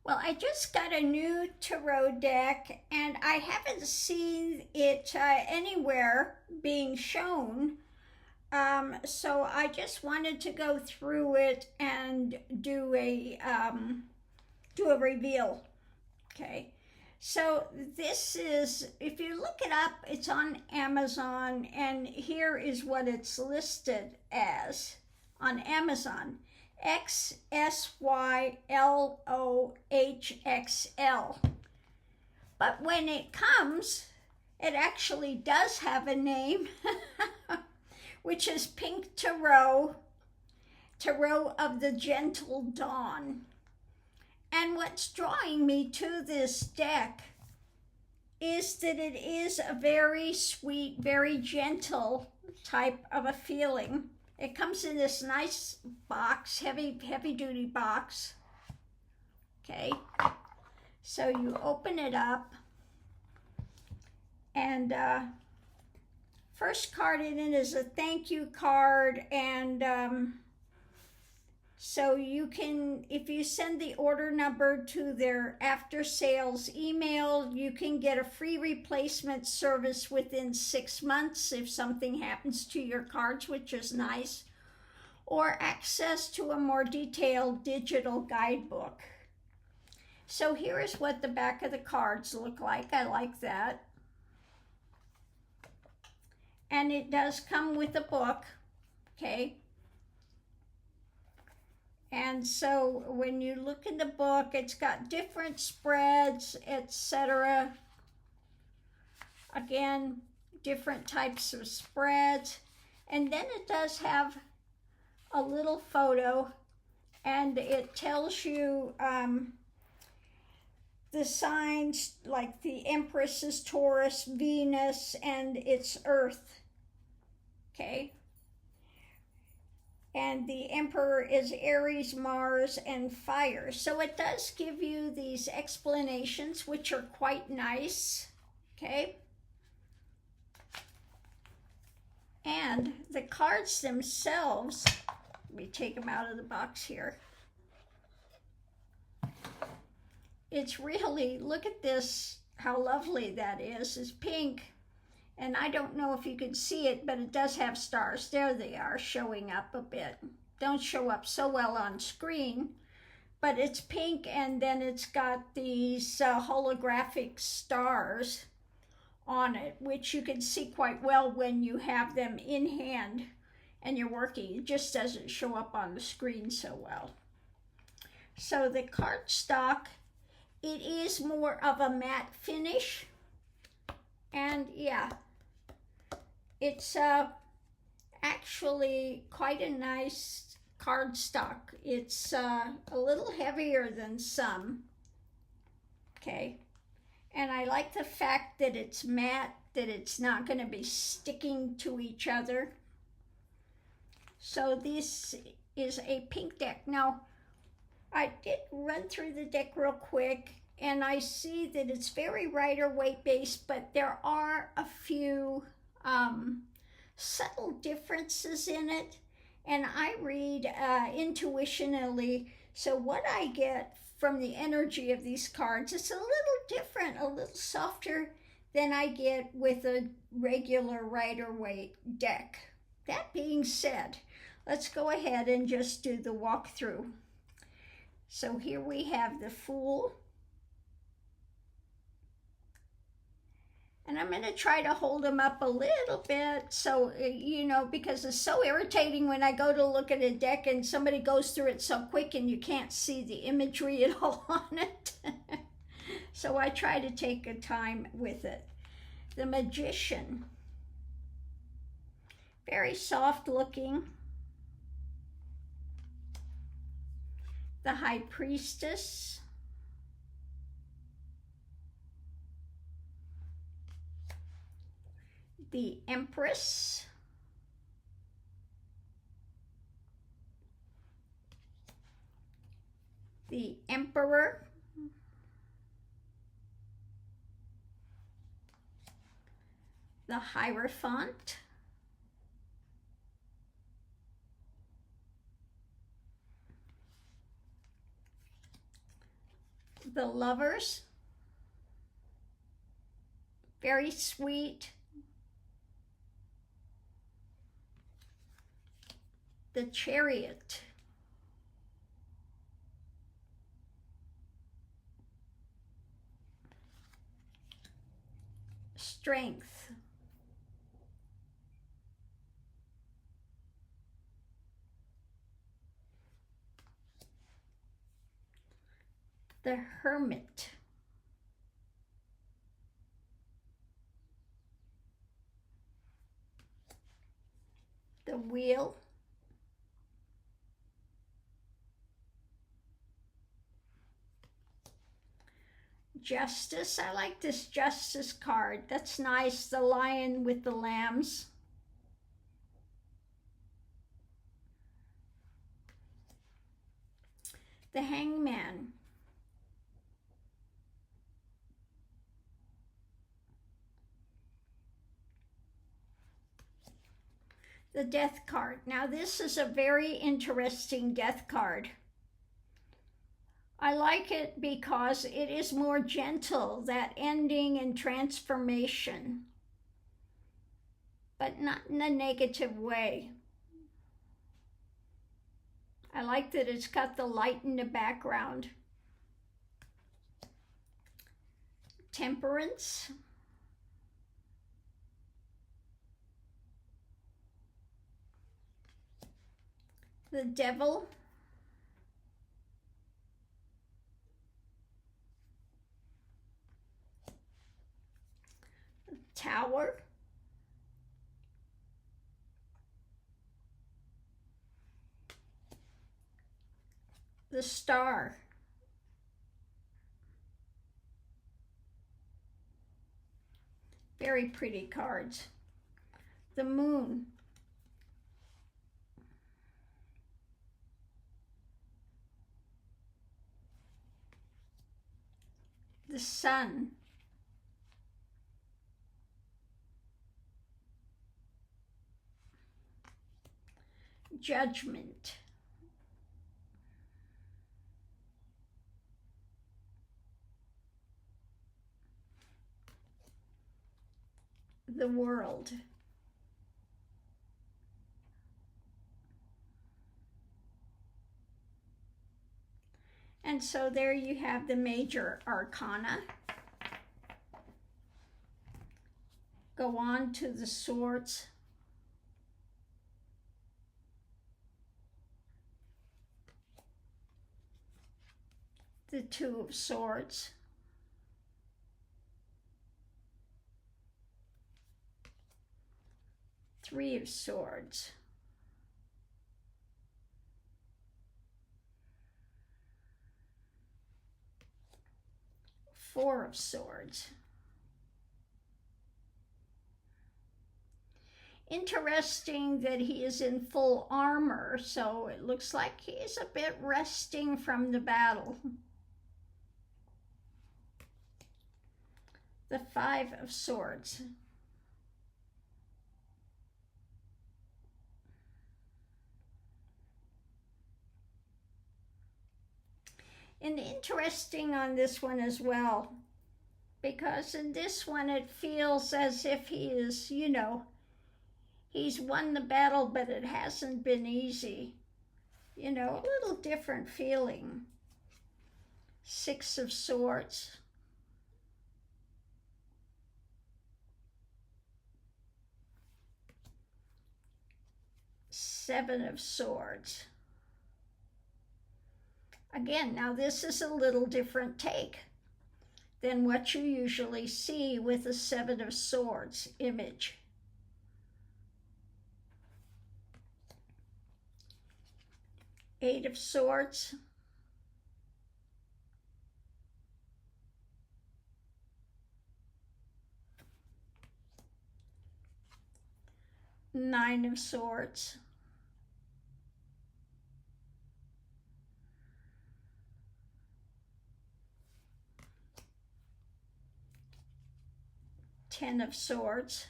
Well, I just got a new tarot deck, and I haven't seen it anywhere being shown. So I just wanted to go through it and do a reveal. Okay. So this is, if you look it up, it's on Amazon, and here is what it's listed as on Amazon. XSYLOHXL. But when it comes, it actually does have a name, which is Pink Tarot, Tarot of the Gentle Dawn. And what's drawing me to this deck is that it is a very sweet, very gentle type of a feeling. It comes in this nice box, heavy duty box. Okay, so you open it up, and first card in it is a thank you card, and so you can, if you send the order number to their after sales email, you can get a free replacement service within 6 months if something happens to your cards, which is nice, or access to a more detailed digital guidebook. So here is what the back of the cards look like. I like that. And it does come with a book, okay? And so when you look in the book, it's got different spreads, etc. Again, different types of spreads. And then it does have a little photo, and it tells you the signs, like the Empress is Taurus, Venus, and it's Earth. Okay? And the Emperor is Aries, Mars, and Fire. So it does give you these explanations, which are quite nice, okay? And the cards themselves, let me take them out of the box here. It's really, look at this, how lovely that is. It's pink. And I don't know if you can see it, but it does have stars. There they are, showing up a bit. Don't show up so well on screen, but it's pink, and then it's got these holographic stars on it, which you can see quite well when you have them in hand and you're working. It just doesn't show up on the screen so well. So the cardstock, it is more of a matte finish, and yeah, it's actually quite a nice cardstock. It's a little heavier than some, okay? And I like the fact that it's matte, that it's not going to be sticking to each other. So this is a pink deck. Now, I did run through the deck real quick, and I see that it's very Rider-Waite based, but there are a few subtle differences in it, and I read intuitionally. So what I get from the energy of these cards, it's a little different, a little softer than I get with a regular Rider-Waite deck. That being said, let's go ahead and just do the walkthrough. So here we have the Fool. And I'm going to try to hold them up a little bit, so, you know, because it's so irritating when I go to look at a deck and somebody goes through it so quick and you can't see the imagery at all on it. So I try to take a time with it. The Magician. Very soft looking. The High Priestess. The Empress. The Emperor. The Hierophant. The Lovers, very sweet. The Chariot, Strength, the Hermit, the Wheel, Justice. I like this Justice card. That's nice. The Lion with the lambs. The Hangman. The Death card. Now this is a very interesting Death card. I like it because it is more gentle, that ending and transformation, but not in a negative way. I like that it's got the light in the background. Temperance. The Devil. Tower. The Star. Very pretty cards. The Moon. The Sun. Judgment. The World. And so there you have the major arcana. Go on to the swords. The Two of Swords. Three of Swords. Four of Swords. Interesting that he is in full armor, so it looks like he's a bit resting from the battle. The Five of Swords. And interesting on this one as well, because in this one it feels as if he is, you know, he's won the battle, but it hasn't been easy. You know, a little different feeling. Six of Swords. Seven of Swords. Again, now this is a little different take than what you usually see with the Seven of Swords image. Eight of Swords. Nine of Swords. Ten of Swords.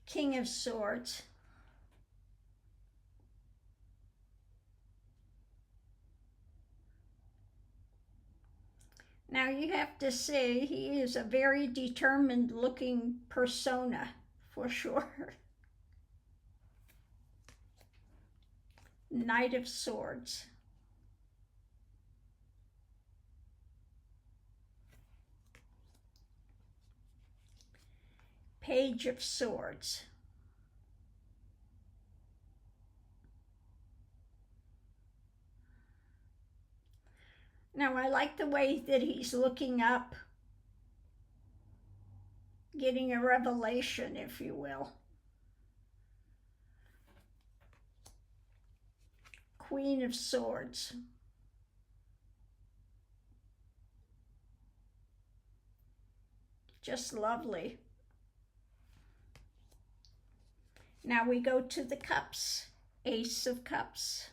King King of Swords. Now you have to say he is a very determined looking persona, for sure. Knight of Swords. Page of Swords. Now I like the way that he's looking up, getting a revelation, if you will. Queen of Swords. Just lovely. Now we go to the cups. Ace of Cups.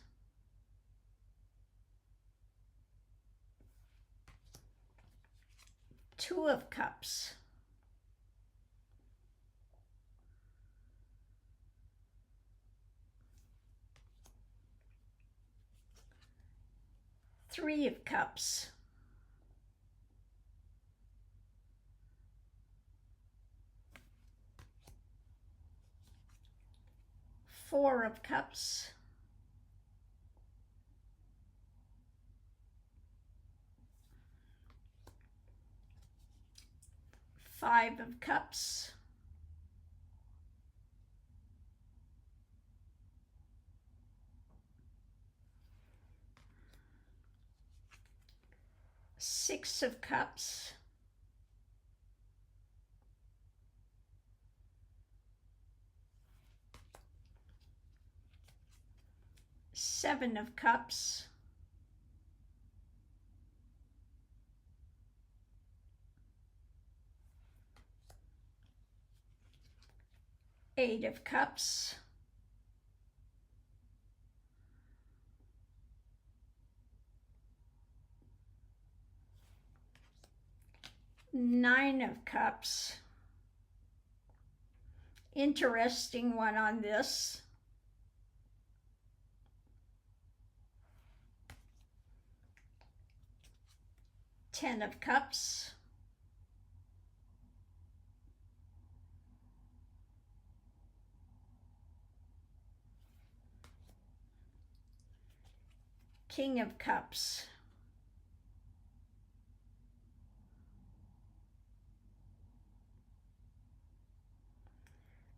Two of Cups. Three of Cups. Four of Cups. Five of Cups. Six of Cups. Seven of Cups. Eight of Cups. Nine of Cups. Interesting one on this. 10 of Cups. King of Cups.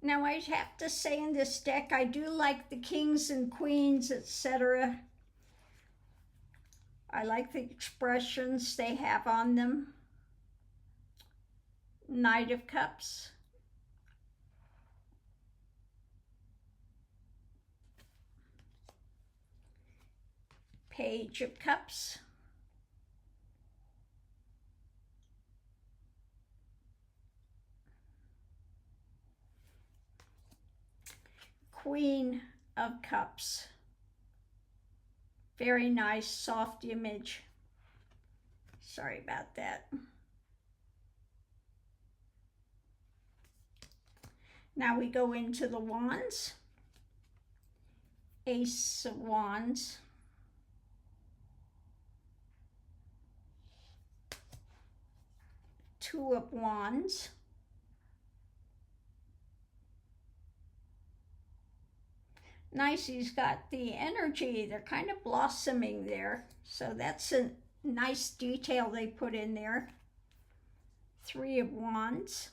Now I'd have to say in this deck, I do like the kings and queens, etc. I like the expressions they have on them. Knight of Cups. Page of Cups. Queen of Cups. Very nice, soft image. Sorry about that. Now we go into the wands. Ace of Wands. Two of Wands. Nice, he's got the energy. They're kind of blossoming there. So that's a nice detail they put in there. Three of Wands.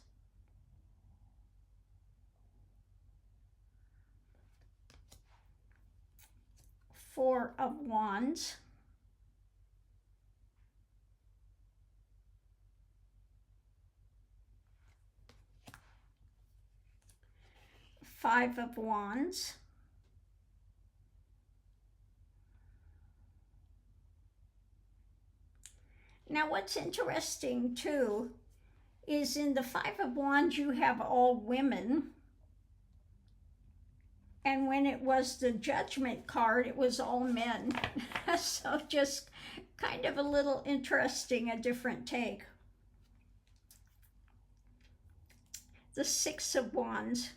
Four of Wands. Five of Wands. Now what's interesting too is in the Five of Wands you have all women, and when it was the Judgment card it was all men. So just kind of a little interesting, a different take. The Six of Wands.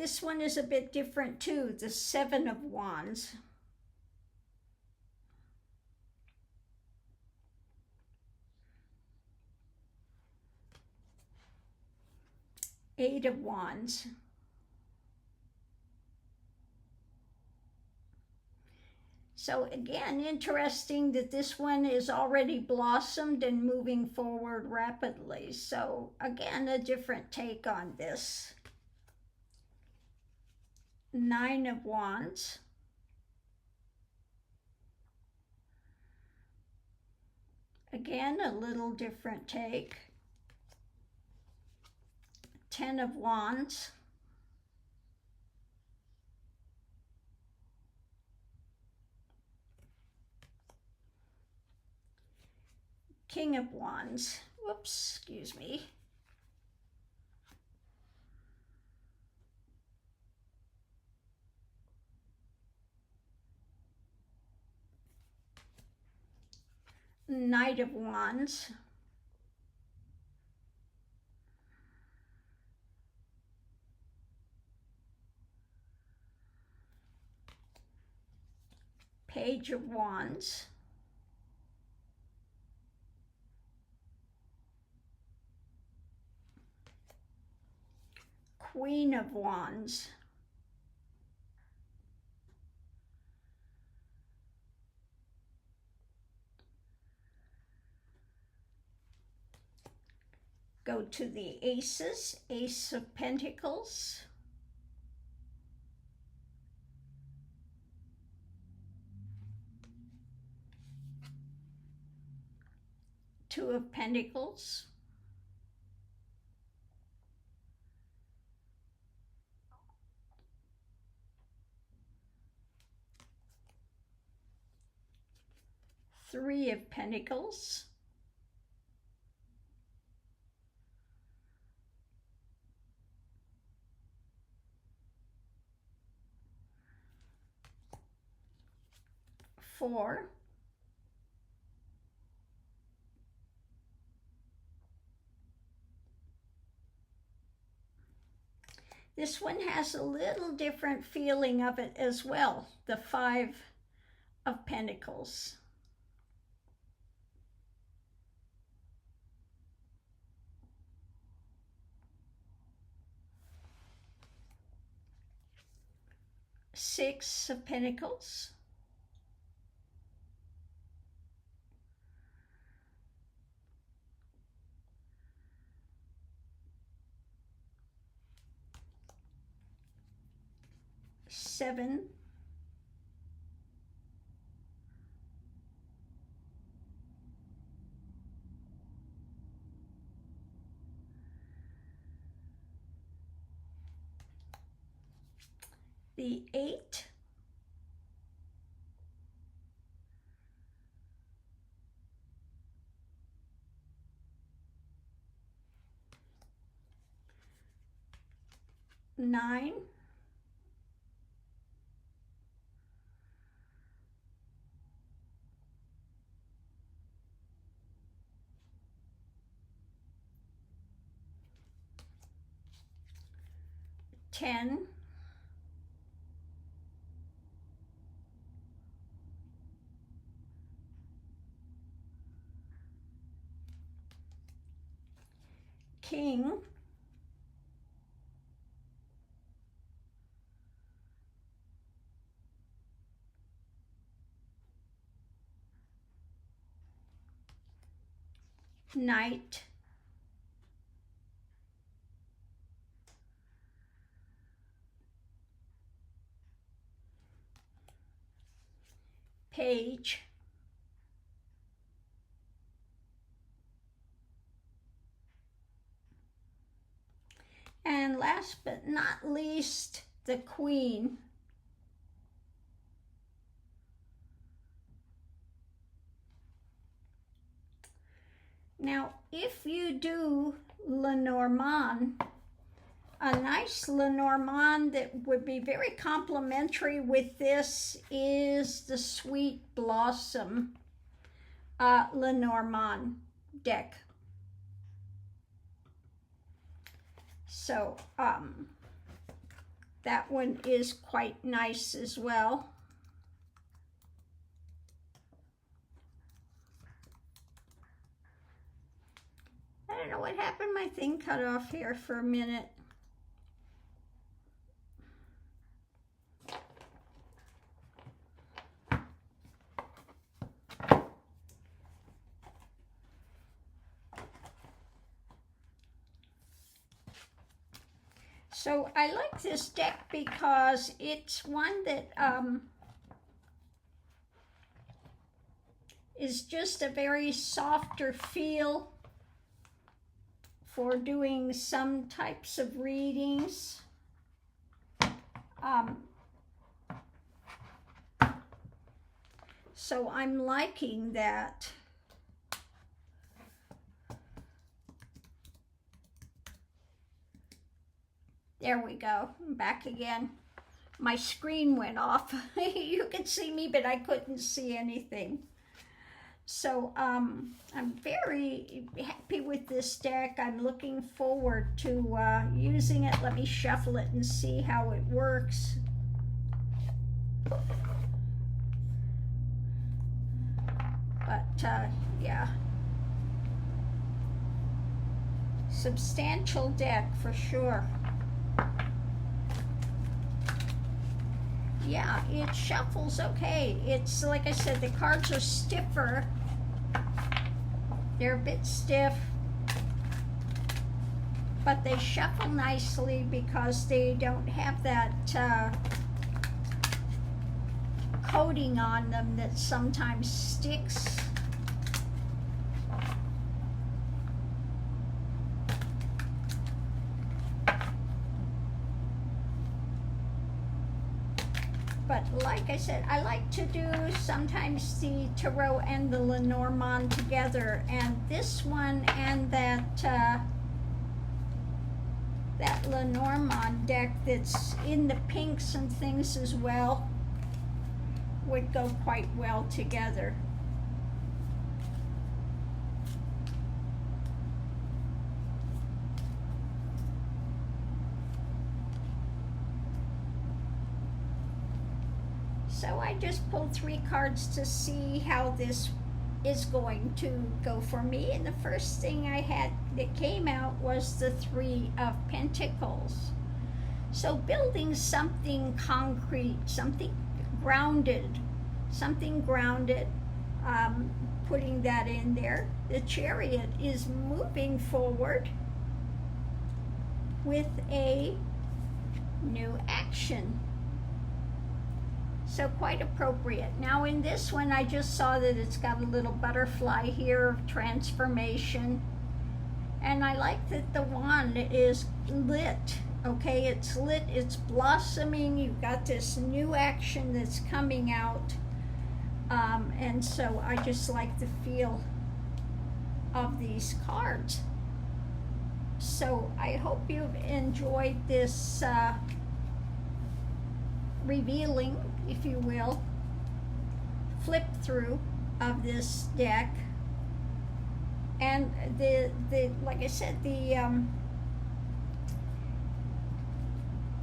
This one is a bit different too, the Seven of Wands. Eight of Wands. So again, interesting that this one is already blossomed and moving forward rapidly. So again, a different take on this. Nine of Wands. Again, a little different take. 10 of Wands. King of Wands. Whoops, excuse me. Knight of Wands. Page of Wands. Queen of Wands. Go to the aces, Ace of Pentacles. Two of Pentacles. Three of Pentacles. Four. This one has a little different feeling of it as well, the Five of Pentacles. Six of Pentacles. Seven. The Eight. Nine. Ten. King. Knight. Page. And last but not least, the Queen. Now, if you do Lenormand, a nice Lenormand that would be very complementary with this is the Sweet Blossom Lenormand deck. So, That one is quite nice as well. I don't know what happened. My thing cut off here for a minute. So I like this deck because it's one that is just a very softer feel for doing some types of readings. So I'm liking that. There we go, I'm back again. My screen went off. You could see me, but I couldn't see anything. So I'm very happy with this deck. I'm looking forward to using it. Let me shuffle it and see how it works. But yeah, substantial deck for sure. Yeah, it shuffles okay. It's like I said, the cards are stiffer. They're a bit stiff, but they shuffle nicely because they don't have that coating on them that sometimes sticks. But like I said, I like to do sometimes the Tarot and the Lenormand together, and this one and that Lenormand deck that's in the pinks and things as well would go quite well together. So I just pulled 3 cards to see how this is going to go for me. And the first thing I had that came out was the 3 of Pentacles. So building something concrete, something grounded, putting that in there. The Chariot is moving forward with a new action. So quite appropriate. Now in this one, I just saw that it's got a little butterfly here of transformation. And I like that the wand is lit. Okay, it's lit, it's blossoming. You've got this new action that's coming out. And so I just like the feel of these cards. So I hope you've enjoyed this revealing, if you will, flip through of this deck. And the like I said, the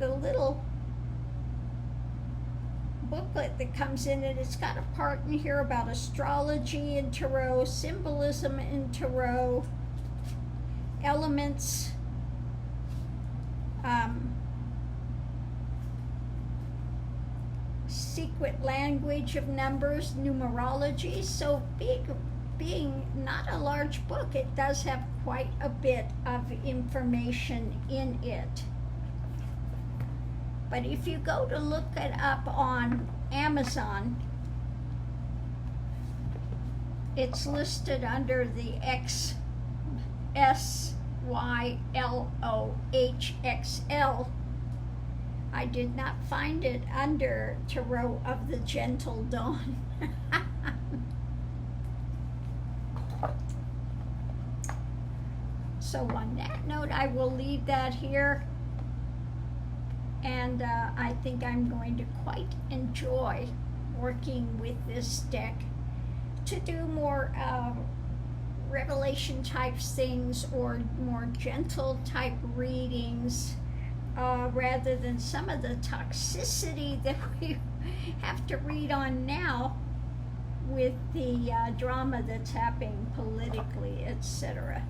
little booklet that comes in it, it's got a part in here about astrology in Tarot, symbolism in Tarot, elements, secret language of numbers, numerology. So being not a large book, it does have quite a bit of information in it. But if you go to look it up on Amazon, it's listed under the XSYLOHXL. I did not find it under Tarot of the Gentle Dawn. So on that note, I will leave that here. And I think I'm going to quite enjoy working with this deck to do more revelation type things or more gentle type readings. rather than some of the toxicity that we have to read on now with the drama that's happening politically, etc.